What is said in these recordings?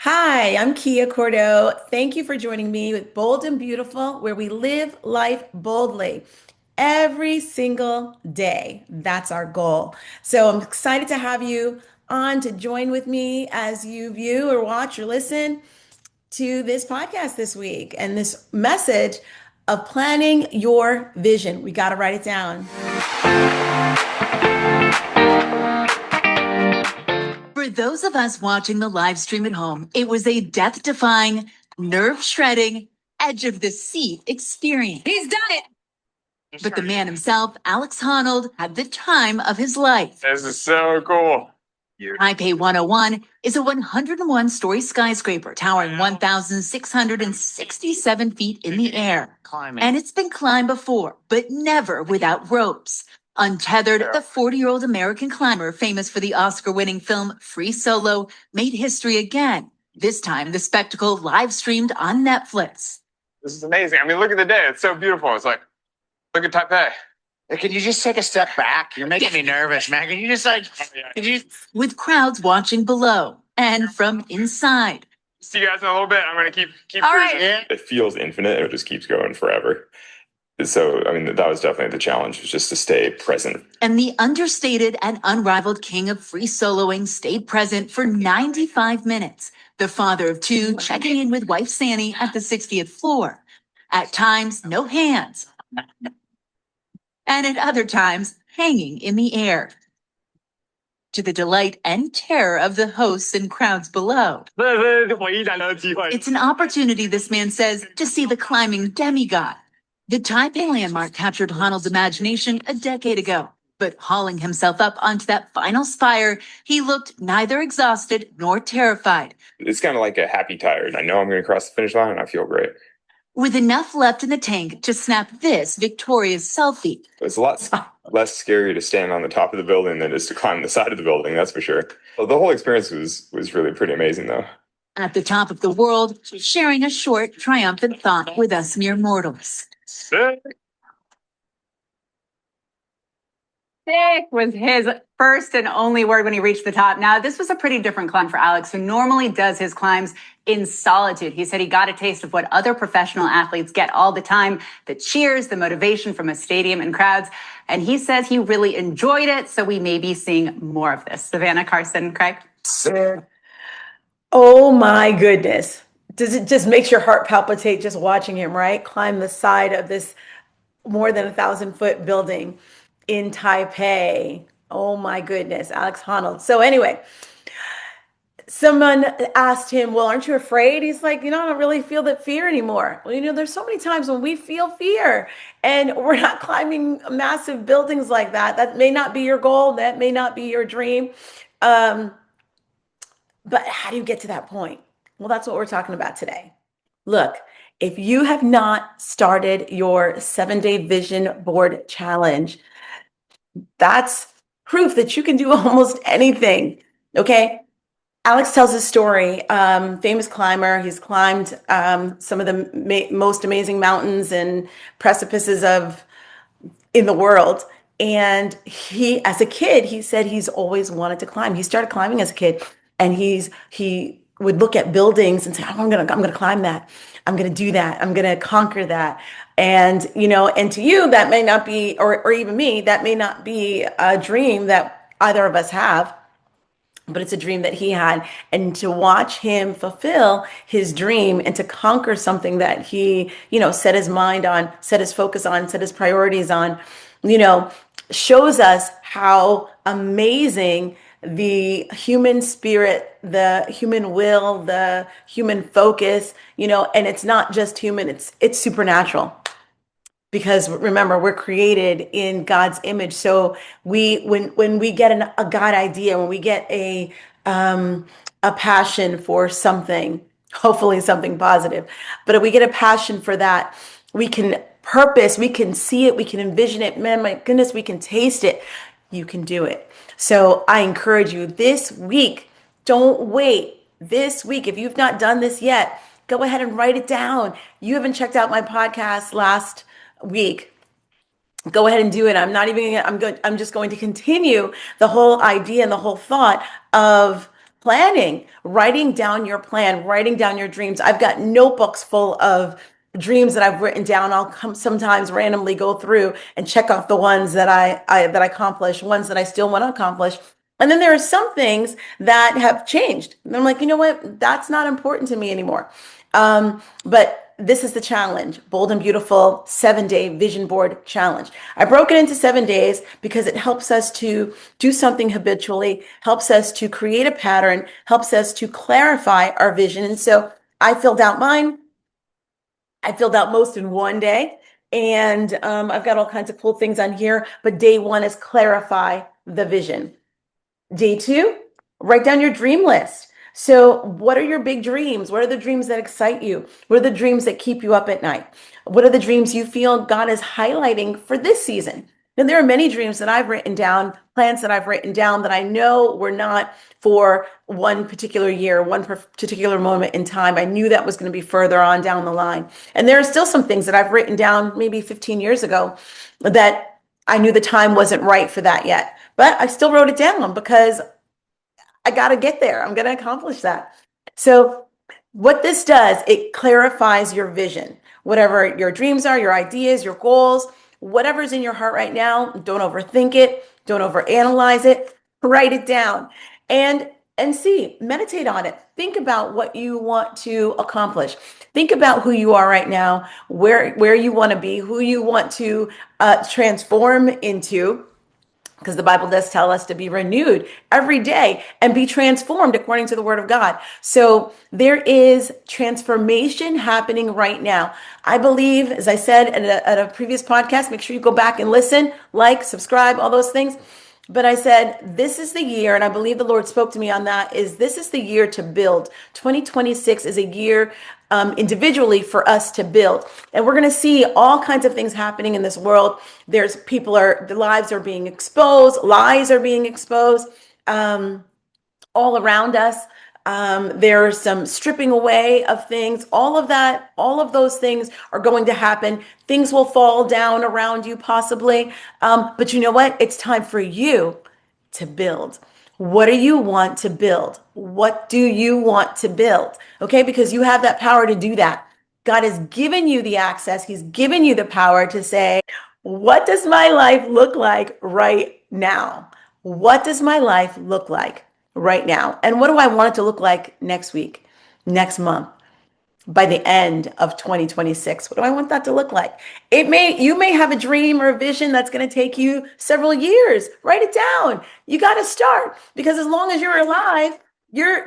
Hi, I'm Kia Cordo. Thank you for joining me with Bold and Beautiful, where we live life boldly every single day. That's our goal. So I'm excited to have you on to join with me as you view or watch or listen to this podcast this week and this message of planning your vision. We got to write it down. For those of us watching the live stream at home, it was a death defying, nerve shredding, edge of the seat experience. He's done it. But the man himself, Alex Honnold, had the time of his life. This is so cool. Taipei 101 is a 101-story skyscraper towering 1,667 feet in the air. And it's been climbed before, but never without ropes. Untethered, the 40-year-old American climber, famous for the Oscar-winning film Free Solo, made history again. This time, the spectacle live-streamed on Netflix. This is amazing. I mean, look at the day. It's so beautiful. It's like, look at Taipei. Hey, can you just take a step back? You're making me nervous, man. Can you just With crowds watching below and from inside. See you guys in a little bit. I'm going to keep All cruising. right. It feels infinite. It just keeps going forever. So, I mean, that was definitely the challenge, was just to stay present. And the understated and unrivaled king of free soloing stayed present for 95 minutes. The father of two checking in with wife Sandy at the 60th floor. At times, no hands. And at other times, hanging in the air. To the delight and terror of the hosts and crowds below. It's an opportunity, this man says, to see the climbing demigod. The Taipei landmark captured Honnold's imagination a decade ago, but hauling himself up onto that final spire, he looked neither exhausted nor terrified. It's kind of like a happy tired. I know I'm going to cross the finish line and I feel great. With enough left in the tank to snap this victorious selfie. It's a lot less scary to stand on the top of the building than it is to climb the side of the building, that's for sure. Well, the whole experience was really pretty amazing, though. At the top of the world, sharing a short, triumphant thought with us mere mortals. Sick. Sick was his first and only word when he reached the top. Now, this was a pretty different climb for Alex, who normally does his climbs in solitude. He said he got a taste of what other professional athletes get all the time, the cheers, the motivation from a stadium and crowds. And he says he really enjoyed it, so we may be seeing more of this. Savannah, Carson, Craig? Sick. Oh my goodness. Does it just makes your heart palpitate just watching him, right? Climb the side of this more than 1,000-foot building in Taipei. Oh my goodness, Alex Honnold. So anyway, someone asked him, well, aren't you afraid? He's like, I don't really feel that fear anymore. Well, there's so many times when we feel fear and we're not climbing massive buildings like that. That may not be your goal. That may not be your dream. But how do you get to that point? Well, that's what we're talking about today. Look, if you have not started your 7-day vision board challenge, that's proof that you can do almost anything. Okay. Alex tells his story, famous climber. He's climbed some of the most amazing mountains and precipices in the world. And he, as a kid, he said he's always wanted to climb. He started climbing as a kid, and he would look at buildings and say, oh, I'm gonna climb that. I'm gonna do that. I'm gonna conquer that. And and to you, that may not be, or even me, that may not be a dream that either of us have, but it's a dream that he had. And to watch him fulfill his dream and to conquer something that he, set his mind on, set his focus on, set his priorities on, shows us how amazing the human spirit, the human will, the human focus, and it's not just human, it's supernatural. Because remember, we're created in God's image. So when we get a God idea, when we get a passion for something, hopefully something positive, but if we get a passion for that, we can purpose, we can see it, we can envision it. Man, my goodness, we can taste it. You can do it. So I encourage you this week, don't wait. This week, if you've not done this yet, go ahead and write it down. You haven't checked out my podcast last week, go ahead and do it. I'm just going to continue the whole idea and the whole thought of planning, writing down your plan, writing down your dreams. I've got notebooks full of dreams that I've written down. I'll sometimes randomly go through and check off the ones that that I accomplished, ones that I still want to accomplish. And then there are some things that have changed. And I'm like, you know what? That's not important to me anymore. But this is the challenge, Bold and Beautiful 7-day vision board challenge. I broke it into 7 days because it helps us to do something habitually, helps us to create a pattern, helps us to clarify our vision. And so I filled out mine. I filled out most in 1 day. And I've got all kinds of cool things on here. But day 1 is clarify the vision. Day 2, write down your dream list. So what are your big dreams? What are the dreams that excite you? What are the dreams that keep you up at night? What are the dreams you feel God is highlighting for this season? And there are many dreams that I've written down, plans that I've written down that I know were not for one particular year, one particular moment in time. I knew that was going to be further on down the line. And there are still some things that I've written down maybe 15 years ago that I knew the time wasn't right for that yet. But I still wrote it down because I got to get there. I'm going to accomplish that. So what this does, it clarifies your vision. Whatever your dreams are, your ideas, your goals, whatever's in your heart right now, don't overthink it. Don't overanalyze it. Write it down and meditate on it. Think about what you want to accomplish. Think about who you are right now, where you want to be, who you want to transform into. Because the Bible does tell us to be renewed every day and be transformed according to the word of God. So there is transformation happening right now. I believe, as I said at a previous podcast, make sure you go back and listen, like, subscribe, all those things. But I said, this is the year, and I believe the Lord spoke to me on that, this is the year to build. 2026 is a year individually for us to build. And we're going to see all kinds of things happening in this world. Their lives are being exposed, lies are being exposed all around us. There's some stripping away of things, all of those things are going to happen. Things will fall down around you possibly. But you know what? It's time for you to build. What do you want to build? What do you want to build? Okay, because you have that power to do that. God has given you the access. He's given you the power to say, what does my life look like right now? What does my life look like right now? And what do I want it to look like next week, next month, by the end of 2026? What do I want that to look like? You may have a dream or a vision that's going to take you several years. Write it down. You got to start, because as long as you're alive,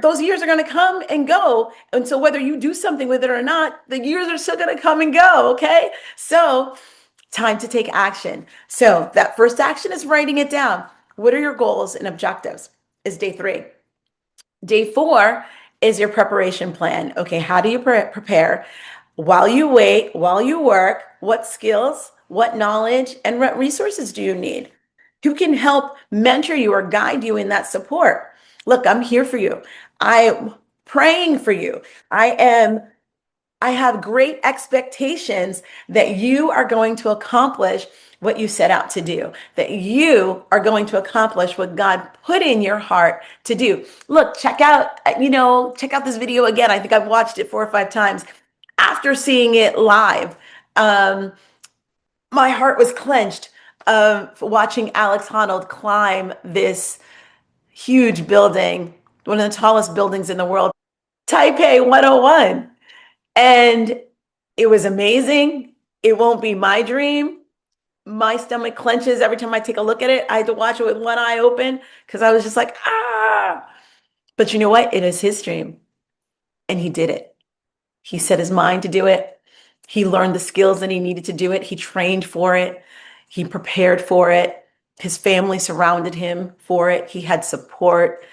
those years are going to come and go. And so whether you do something with it or not, the years are still going to come and go. Okay. So time to take action. So that first action is writing it down. What are your goals and objectives? Is day 3. Day 4 is your preparation plan. Okay, how do you prepare? While you wait, while you work, what skills, what knowledge, and what resources do you need? Who can help mentor you or guide you in that support? Look, I'm here for you. I'm praying for you. I have great expectations that you are going to accomplish what you set out to do, that you are going to accomplish what God put in your heart to do. Look, check out this video again. I think I've watched it 4 or 5 times. After seeing it live, my heart was clenched watching Alex Honnold climb this huge building, one of the tallest buildings in the world, Taipei 101. And it was amazing. It won't be my dream. My stomach clenches every time I take a look at it. I had to watch it with one eye open because I was just like, ah. But you know what? It is his dream. And he did it. He set his mind to do it. He learned the skills that he needed to do it. He trained for it. He prepared for it. His family surrounded him for it. He had support.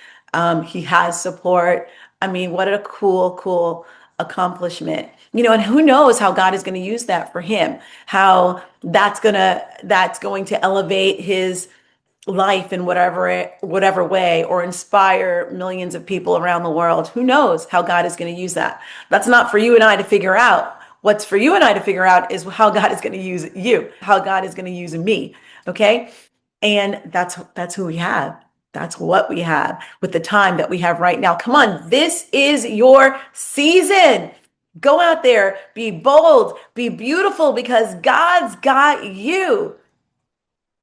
He has support. I mean, what a cool accomplishment. And who knows how God is going to use that for him, how that's going to elevate his life in whatever way, or inspire millions of people around the world. Who knows how God is going to use that? That's not for you and I to figure out. What's for you and I to figure out is how God is going to use you, how God is going to use me. Okay. And that's who we have. That's what we have with the time that we have right now. Come on, this is your season. Go out there, be bold, be beautiful, because God's got you.